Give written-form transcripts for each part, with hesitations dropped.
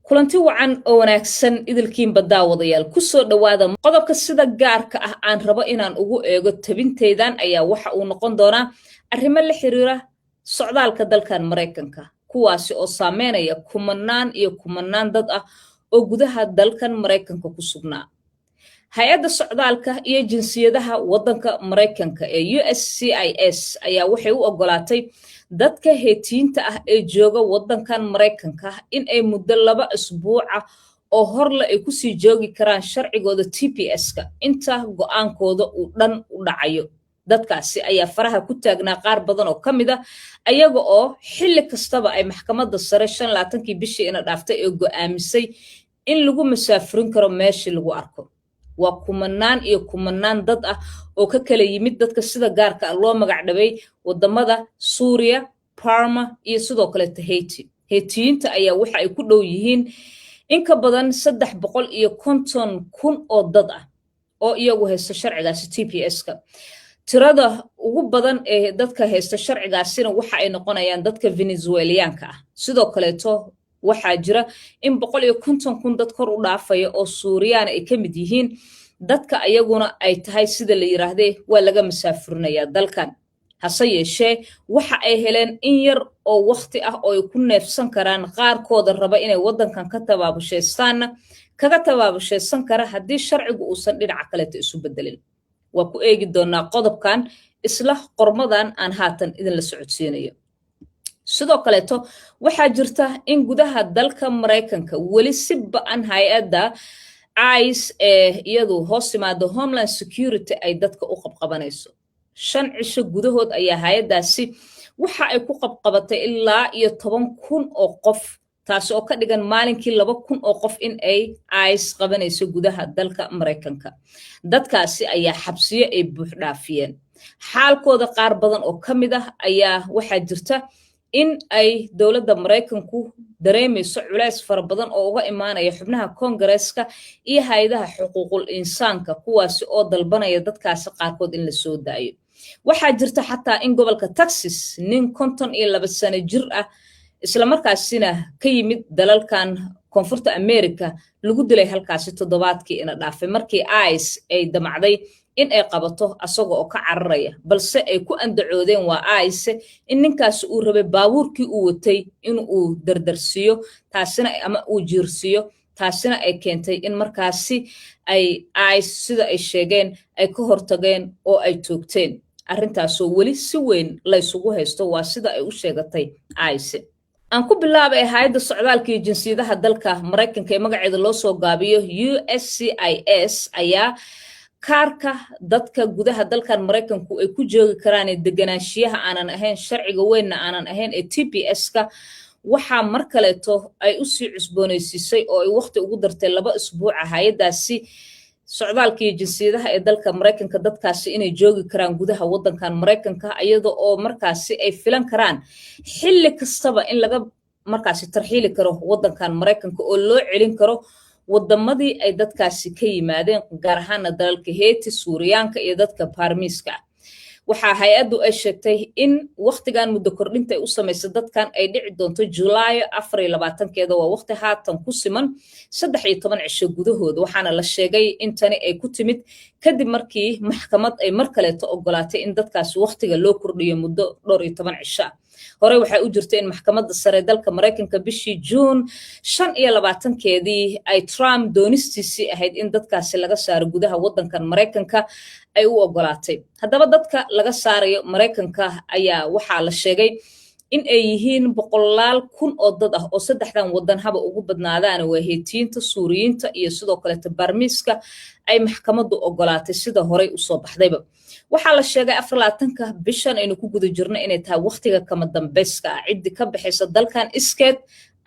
kulanti wacan oo wanaagsan idilkiin baddaawadayaal ku soo dhawaada qodobka sida gaarka ah aan rabo inaan ugu eego tabinteydan ayaa waxa uu noqon doonaa arrimo la xiriira socdaalka dalkan Mareykanka kuwaasi oo saameynaya kumanaan dad ah oo gudaha dalkan Mareykanka ku sugnaa hay'adda socdaalka iyo jinsiyadaha waddanka Mareykanka ee USCIS ayaa waxay u ogolaatay dadka heetiinta ah ee jooga waddankan Mareykanka in ay muddo 2 usbuuc ah oo horle ay ku sii joogi karaan sharcigooda TPS-ka inta go'aankooda uu dhan u dhacayo dadkaasi ayaa faraha ku taagnaa qaar badan oo kamid ah ayaga oo xilli kastaba ay maxkamadda sare 25 bishii ina dhaaftay ee go'aamisay in lagu masaafurin karo meeshii lagu arko waa kumanaan dad ah oo ka kala yimid dadka sida gaarka ah loo magac dhabay wadamada Suuriya, Parma iyo sidoo kale Haiti. Haitiyiinta ayaa waxa ay ku dhow yihiin in ka badan 350,000 oo dad ah oo iyagu haysta sharcigaasi TPS-ka. Tirada ugu badan ee dadka haysta sharcigaasina waxa ay noqonayaan dadka Venezuelaanka ah. Sidoo kaleeto waxaa jira in 150,000 dad kor u dhaafaya oo Suuriyaan ay ka mid yihiin dadka ayaguna ay tahay sida la yiraahday waa laga masaafurinayaa dalkan hase yeeshee waxa ay heleen in yar oo waqti ah oo ay ku neefsan karaan qaarkooda raba inay waddankan ka tabaabashaysan kara haddii sharcigu uusan dhinaca kaleeto isu bedelin waa ku eegi doonaa qodobkan isla qormadan aan haatan idin la socodsiinayo sidoo kaleeto waxaa jirta in gudaha dalka Mareykanka weli si ba'an hay'adda ICE ee iyadu hoos timaado Homeland Security ay dadka u qabqabanayso 5 cisho gudahood ayaa hay'addaasi waxa ay ku qabqabatay ilaa iyo 10,000 oo qof taas oo ka dhigan maalinkii 2,000 oo qof in ay ICE qabanayso gudaha dalka Mareykanka dadkaasi ayaa xabsiyo ay buux dhaafiyeen xaalkooda qaar badan oo kamid ah ayaa waxaa jirta in ay dawladda Mareykanku dareemayso culays fara badan oo uga imaanaya xubnaha Koongareeska iyo hay'adaha xuquuqul insaanka kuwaasi oo dalbanaya dadkaasi qaarkood in la soo daayo waxaa jirta xataa in gobolka Texas nin 52 sano jir ah isla markaasina ka yimid dalalkan koonfurta America lagu dilay halkaasi toddobaadkii ina dhaafay markii ICE ay damacday in ay qabato asaga oo ka cararaya balse ay ku andacoodeen waa ICE in ninkaas uu rabay baabuurkii uu watay in uu dardarsiyo taasina ama uu jiirsiyo taasina ay keentay in markaasi ay ICE sida ay sheegeen ay ka hortageen oo ay toogteen arrintaasoo weli si weyn la isugu haysto waa sida ay u sheegatay ICE aan ku bilaabay hay'adda socdaalka iyo jinsiyadaha dalka Mareykanka ee magaceeda loo soo gaabiyo USCIS ayaa kaarka dadka gudaha dalkan Mareykanku ay ku joogi karaan ee deganaanshiyaha aanan ahayn sharciga weynna aanan ahayn ee TPS-ka waxa mar kaleeto ay u sii cusboonaysiisay oo ay waqti ugu dartay 2 usbuuc hay'addaasi socdaalka iyo jinsiyadaha ee dalka Mareykanka dadkaasi inay joogi karaan gudaha waddankan Mareykanka iyadoo oo markaasi ay filan karaan xilli kastaba in laga markaasi tarxiili karo waddankan Mareykanka oo loo celin karo wadamadii ay dadkaasi ka yimaadeen gaar ahaan dalalka Haiti, Suuriyaanka iyo dadka Parmiiska waxa hay'addu ay sheegtay in waqtigan muddo kordhinta ay u sameysay dadkan ay dhici doonto July 24keeda waa waqti haatan ku siman 13 cisho gudahood waxaana la sheegay in tani ay ku timid kadib markii maxkamad ay mar kaleeto ogolaatay in dadkaasi waqtiga loo kordhiyo muddo 12 cisho hore waxa u jirtay in maxkamadda sare dalka Mareykanka bishii June 25keedii ay Trump doonistiisii ahayd in dadkaasi laga saaro gudaha waddankan Mareykanka ay u ogolaatay haddaba dadka laga saarayo Mareykanka ayaa waxaa la sheegay in ay yihiin 100,000 oo dad ah oo saddexdan waddan haba ugu badnaadaan waa Haitiyiinta, Suuriyiinta iyo sidoo kale Parmiiska ay maxkamaddu ogolaatay sida hore u soo baxdayba waxaa la sheegay 24ka bishan aynu ku guda jirno inay tahay waqtiga kama dambayska ah cid ka bixisa dalkan iskeed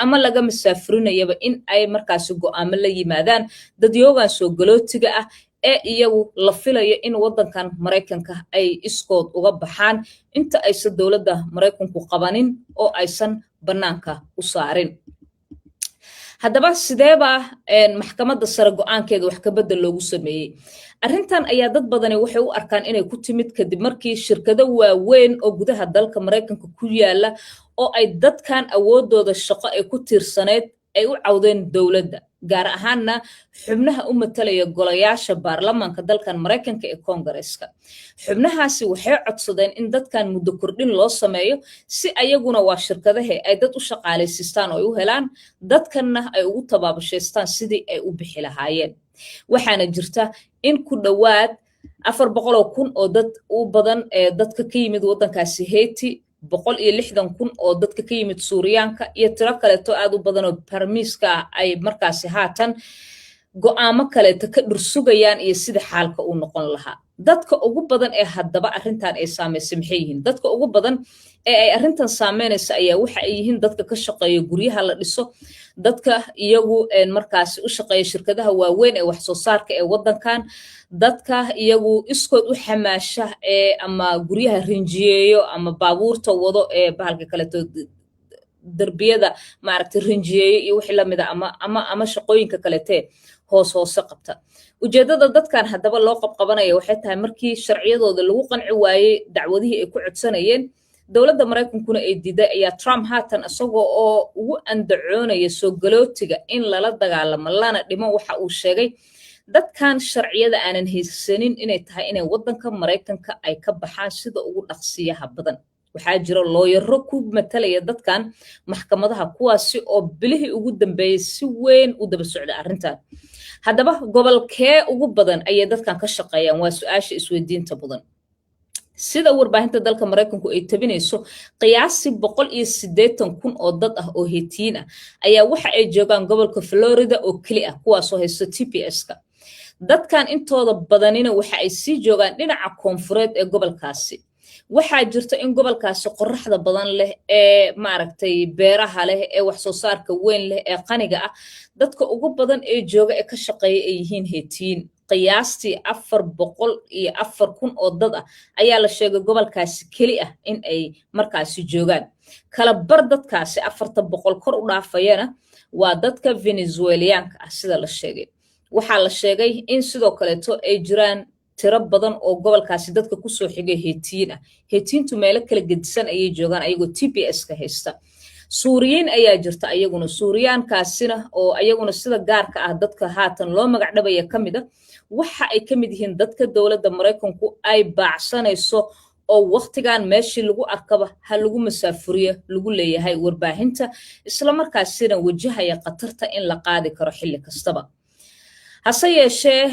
ama laga masaafurinayaba in ay markaasi go'aamo la yimaadaan dadyoogan soo galootiga ah ee iyagu la filayo in waddankan Mareykanka ay iskood uga baxaan inta aysan dawladda Mareykanku qabanin oo aysan banaanka u saarin haddaba sideeba maxkamadda sare go'aankeeda wax ka bedel loogu sameeyay arrintan ayaa dad badani waxay u arkaan inay ku timid kadib markii shirkado waaweyn oo gudaha dalka Mareykanka ku yaala oo ay dadkan awoodooda shaqo ay ku tiirsaneed ay u cawdeen dowladda gaar ahaanna xubnaha u matalaya golayaasha baarlamaanka dalkan maraykanka ee koongareeska xubnahaasi waxay codsadeen in dadkan muddo kordhin loo sameeyo si ayaguna waa shirkadahe ay dad u shaqaalaysiistaan oo ay u helaan dadkanna ay ugu tabaabashaystaan sidii ay u bixi lahaayeen waxaana jirta in ku dhowaad 400,000 oo dad u badan ee dadka ka yimid waddankaasi Haiti 160,000 oo dadka ka yimid Suuriyaanka iyo tiro kaleeto aad u badan oo barmiiska ay markaasi haatan go'aamo kaleeto ka dhursugayaan iyo sida xaalka uu noqon lahaa dadka ugu badan ee haddaba arrintan ay saameysay maxay yihiin dadka ugu badan ee ay arrintan saameynaysa ayaa waxa ay yihiin dadka ka shaqeeya guryaha la dhiso dadka iyagu markaasi u shaqeeya shirkadaha waaweyn ee wax soo saarka ee waddankan dadka iyagu iskood u xamaasha ee ama guryaha rinjiyeeyo ama baabuurta wado ee bahalka kaleeto darbiyada maaragtay rinjiyeeyo iyo wixii lamid ah ama shaqooyinka kaleete hoose qabta ujeedada dadkan haddaba loo qabqabanaya waxay tahay markii sharciyadooda lagu qanci waayey dacwadihii ay ku codsanayeen dowladda maraykankuna ay diiday ayaa Trump haatan isagoo oo ugu andacoonaya soo galootiga in lala dagaalamo lana dhimo waxa uu sheegay dadkan sharciyada aanan haysanin inay tahay inay waddanka maraykanka ay ka baxaan sida ugu dhaqsiyaha badan waxaa jira looyaro ku matalaya dadkan maxkamadaha kuwaasi oo bilihii ugu dambeeyay si weyn u daba socda arrintan haddaba gobolkee ugu badan ayay dadkan ka shaqeeyaan waa su'aasha isweydiinta badan sida warbaahinta dalka maraykanku ay tabinayso qiyaasi 180,000 oo dad ah oo Haitiyiin ah ayaa waxa ay joogaan gobolka Florida oo kali ah kuwaasoo haysta TPS-ka dadkan intooda badanina waxa ay sii joogaan dhinaca koonfureed ee gobolkaasi waxaa jirta in gobolkaasi qorraxda badan leh ee maaragtay beeraha leh ee wax soo saarka weyn leh ee qaniga ah dadka ugu badan ee jooga ee ka shaqeeya ay yihiin Haitiyiin qiyaastii 404,000 oo dad ah ayaa la sheegay gobolkaasi keli ah in ay markaasi joogaan kala bar dadkaasi 400 kor u dhaafayana waa dadka Venezuelaanka ah sida la sheegay waxaa la sheegay in sidoo kaleeto ay jiraan tiro badan oo gobolkaasi dadka ku soo xigay Haitiyiin ah Haitiyiintu meelo kala gedisan ayay joogaan ayagoo TPS-ka haysta Suuriyiin ayaa jirta ayaguna Suuriyaankaasina oo ayaguna sida gaarka ah dadka haatan loo magac dhabaya kamid ah waxa ay kamid yihiin dadka dowladda Maraykanku ay baacsanayso oo waqtigan meeshii lagu arkaba ha lagu masaafuriyo lagu leeyahay warbaahinta isla markaasina wajahaya khatarta in la qaadi karo xilli kastaba hase yeeshee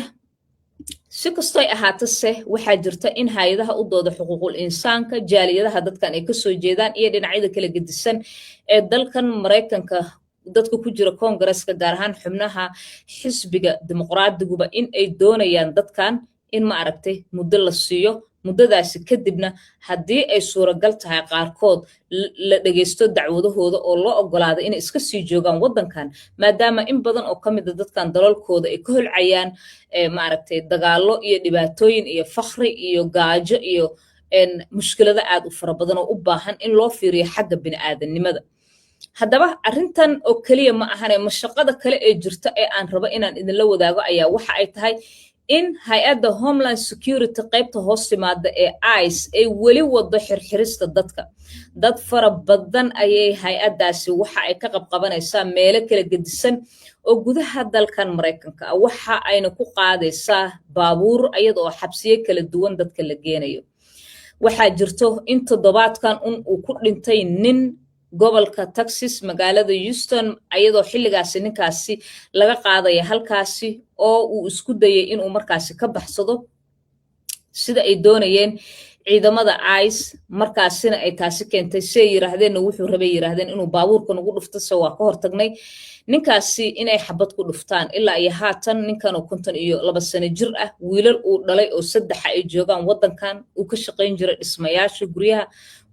si kastoo ahaatase waxaa jirta in hay'adaha u dooda xuquuqul insaanka jaaliyadaha dadkan ay ka soo jeedaan iyo dhinacyada kala gedisan ee dalkan Maraykanka dadka ku jira koongareeska gaar ahaan xubnaha xisbiga dimuqraadiguba in ay doonayaan dadkan in ma aragtay muddo la siiyo muddadaasi kadibna haddii ay suuragal tahay qaarkood la dhageysto dacwadahooda oo loo ogolaado inay iska sii joogaan waddankan maadaama in badan oo kamid ah dadkan dalalkooda ay ka holcayaan maaragtay dagaallo iyo dhibaatooyin iyo fakhri iyo gaajo iyo mushkilada aad u fara badan oo u baahan in loo fiiriyo xagga bini'aadanimada haddaba arrintan oo kaliya ma ahane mashaqada kale ee jirta ee aan rabo inaan idinla wadaago ayaa waxa ay tahay in hay'adda Homeland Security qaybta hoos timaada ee ICE ay weli wado xirxirista dadka dad fara badan ayay hay'addaasi waxa ay ka qabqabanaysaa meelo kala gedisan oo gudaha dalkan Maraykanka waxa ayna ku qaadaysaa baabuur iyadoo xabsiye kala duwan dadka la geenayo waxaa jirto in toddobaadkan uu ku dhintay nin gobolka Texas magaalada Houston ayadoo xilligaasi ninkaasi laga qaadaya halkaasi oo uu isku dayay inuu markaasi ka baxsado sida ay doonayeen ciidamada ICE markaasina ay taasi keentay si yiraahdeen wuxuu rabay yiraahdeen inuu baabuurkan ugu dhufto soo waa ka hortagnay ninkaasi inay xabad ku dhuftaan ilaa ay haatan ninkan oo 52 sano jir ah wiilal uu dhalay oo 3 ay joogaan waddankan uu ka shaqeyn jiray dhismayaasha guryaha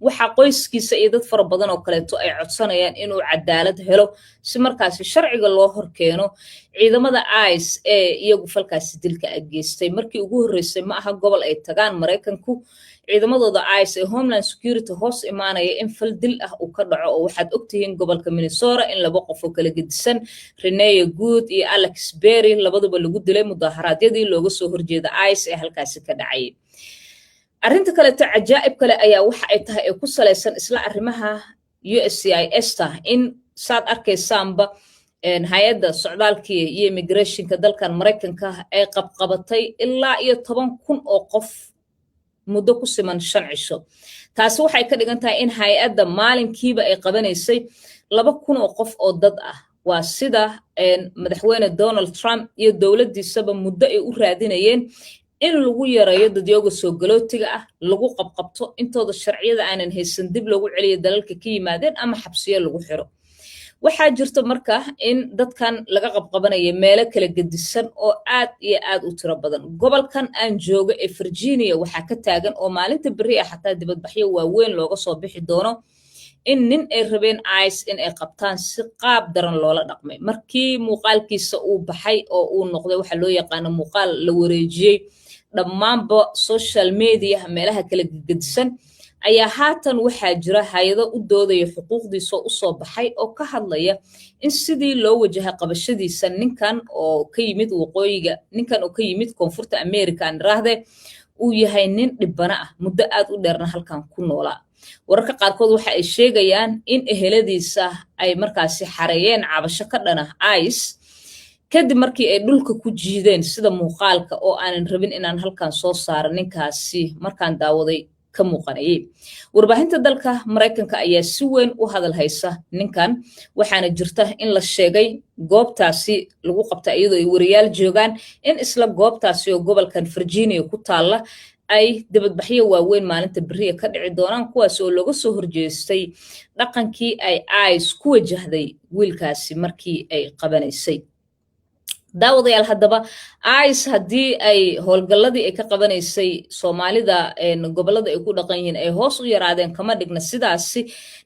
waxa qoyskiisa iyo dad fara badan oo kaleeto ay codsanayaan inuu cadaalad helo si markaasi sharciga loo horkeeno ciidamada ICE ee iyagu falkaasi dilka geystay markii ugu horeysay ma aha gobol ay tagaan Maraykanku ciidamadooda ICE ee Homeland Security hoos imaanaya in fal dil ah uu ka dhaco oo waxaad ogtihiin gobolka Minnesota in laba qof oo kala gedisan Renee Good iyo Alex Berry labaduba lagu dilay mudaharaadyadii looga soo horjeeda ICE ee halkaasi ka dhacay arrinta kale tacajaa'ib kale ayaa waxa ay tahay ee ku saleysan isla arrimaha USCIS ta in saad arkaysaanba hay-adda socdaalkii iyo immigrationka dalkan maraykanka ay qabqabatay ilaa iyo 10,000 oo qof muddo ku siman 5 cisho taasi waxay ka dhigan tahay in hay-adda maalinkiiba ay qabanaysay 2,000 oo qof oo dad ah waa sida madaxweyne Donald Trump iyo dowladdiisaba muddo ay u raadinayeen in lagu yareeyo dadyooga soo galootiga ah lagu qabqabto intooda sharciyada aanan haysan dib loogu celiyo dalalka ka yimaadeen ama xabsiyo lagu xiro waxaa jirta marka in dadkan laga qabqabanayo meelo kala gedisan oo aad iyo aad u tiro badan gobolkan aan joogo ee Virginia waxaa ka taagan oo maalinta berri ah xataa dibadbaxyo waaweyn looga soo bixi doono in nin ay rabeen ICE in ay qabtaan si qaab daran loola dhaqmay markii muuqaalkiisa uu baxay oo uu noqday waxa loo yaqaan muuqaal la wareejiyay dhammaanba social media meelaha kala gedisan ayaa haatan waxaa jira hay'ado u doodaya xuquuqdiisa u soo baxay oo ka hadlaya in sidii loo wajahay qabashadiisa ninkan oo ka yimid waqooyiga ninkan oo ka yimid koonfurta America aan raahday uu yahay nin dhibana ah muddo aad u dheerna halkan ku noolaa wararka qaarkood waxa ay sheegayaan in eheladiisa ay markaasi xareeyeen cabasho ka dhana ICE kadib markii ay dhulka ku jiideen sida muuqaalka oo aanan rabin inaan halkan soo saaro ninkaasi markaan daawaday ka muuqanayay warbaahinta dalka Mareykanka ayaa si weyn u hadal haysa ninkan waxaana jirta in la sheegay goobtaasi lagu qabtay iyadoo ay wariyaal joogaan in isla goobtaasi oo gobolkan Virginia ku taala ay dibadbaxyo waaweyn maalinta berri ka dhici doonaan kuwaas oo laga soo horjeestay dhaqankii ay ICE ku wajahday wiilkaasi markii ay qabanaysay daawadayaal haddaba ICE haddii ay howlgalladii ay ka qabanaysay Soomaalida gobolada ay ku dhaqan yihiin ay hoos u yaraadeen kama dhigna sidaasi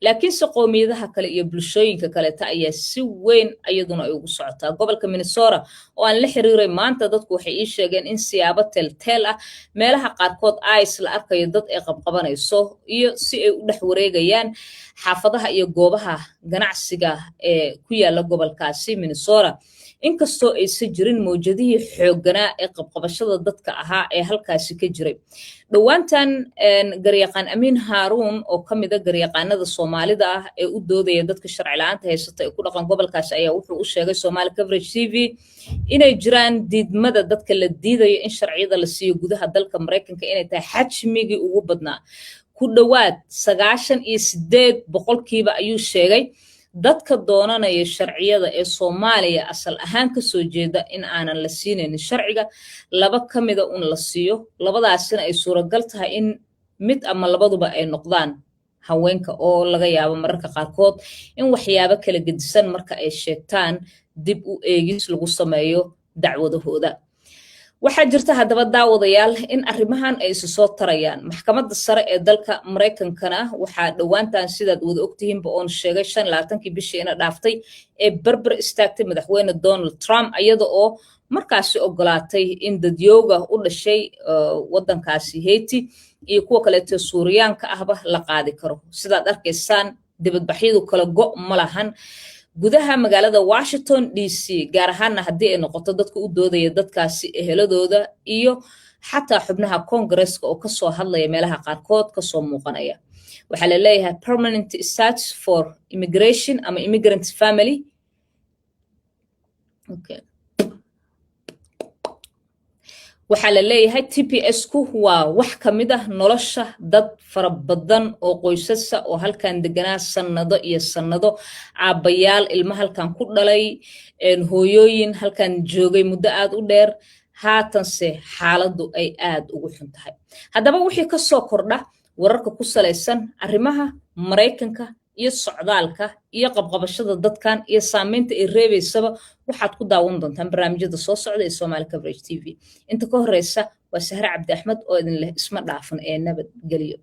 laakiinse qoomiyadaha kale iyo bulshooyinka kale ta ayaa si weyn iyaduna ay ugu socotaa gobolka Minnesota oo aan la xiriiray maanta dadku waxay ii sheegeen in siyaabo teel ah meelaha qaarkood ICE la arkayo dad ay qabqabanayso iyo si ay u dhex wareegayaan xaafadaha iyo goobaha ganacsiga ee ku yaala gobolkaasi Minnesota inkastoo aysan jirin mowjadihii xoogganaa ee qabqabashada dadka ahaa ee halkaasi ka jiray dhawaantan garyaqaan Amiin Haruun oo ka mid ah garyaqaanada Soomaalida ah ee u doodaya dadka sharci la'aanta haysata ee ku dhaqan gobolkaasi ayaa wuxuu u sheegay Somali Coverage TV inay jiraan diidmada dadka la diidayo in sharciyada la siiyo gudaha dalka Mareykanka inay tahay xajmigii ugu badnaa ku dhawaad 98% ayuu sheegay dadka doonanaya sharciyada ee Soomaaliya asal ahaan ka soo jeeda in aanan la siinaynin sharciga laba kamida la siiyo labadaasina ay suuragal tahay in mid ama labaduba ay noqdaan haweenka oo laga yaabo mararka qaarkood in waxyaabo kala gedisan marka ay sheegtaan dib u eegis lagu sameeyo dacwadahooda waxaa jirta haddaba daawadayaal in arrimahan ay isu soo tarayaan maxkamadda sare ee dalka Mareykankana waxaa dhawaantan sidaad wada ogtihiinba oon sheegay 25 bishii ina dhaaftay ee barbar istaagtay madaxweyne Donald Trump iyada oo markaasi ogolaatay in dadyooga u dhashay wadankaasi Haiti iyo kuwa kale ee Suuriyaanka ahba la qaadi karo sidaad arkaysaan dibadbaxyadu kala go' ma lahan gudaha magaalada Washington DC gaar ahaan haddii ay noqoto dadka u doodaya dadkaasi eheladooda iyo xataa xubnaha Congress-ka oo ka soo hadlaya meelaha qaarkood ka soo muuqanaya waxa la leeyahay permanent status for immigration ama immigrant family waxaa la leeyahay TPS-ku waa wax ka mid ah nolosha dad fara badan oo qoysasa oo halkan deganaa sanado iyo sanado aabayaal ilmo halkan ku dhalay hooyooyin halkan joogay muddo aad u dheer haatanse xaaladdu ay aad ugu xun tahay haddaba wixii ka soo kordha wararka ku salaysan arrimaha Mareykanka iyo socdaalka iyo qabqabashada dadkan iyo saameynta ay reebaysaba waxaad ku daawan doontaan barnaamijyada soo socda ee Somali Coverage TV inta ka horeysa waa Sahra Cabdi Axmed oo idin leh isma dhaafan ee nabad geliyo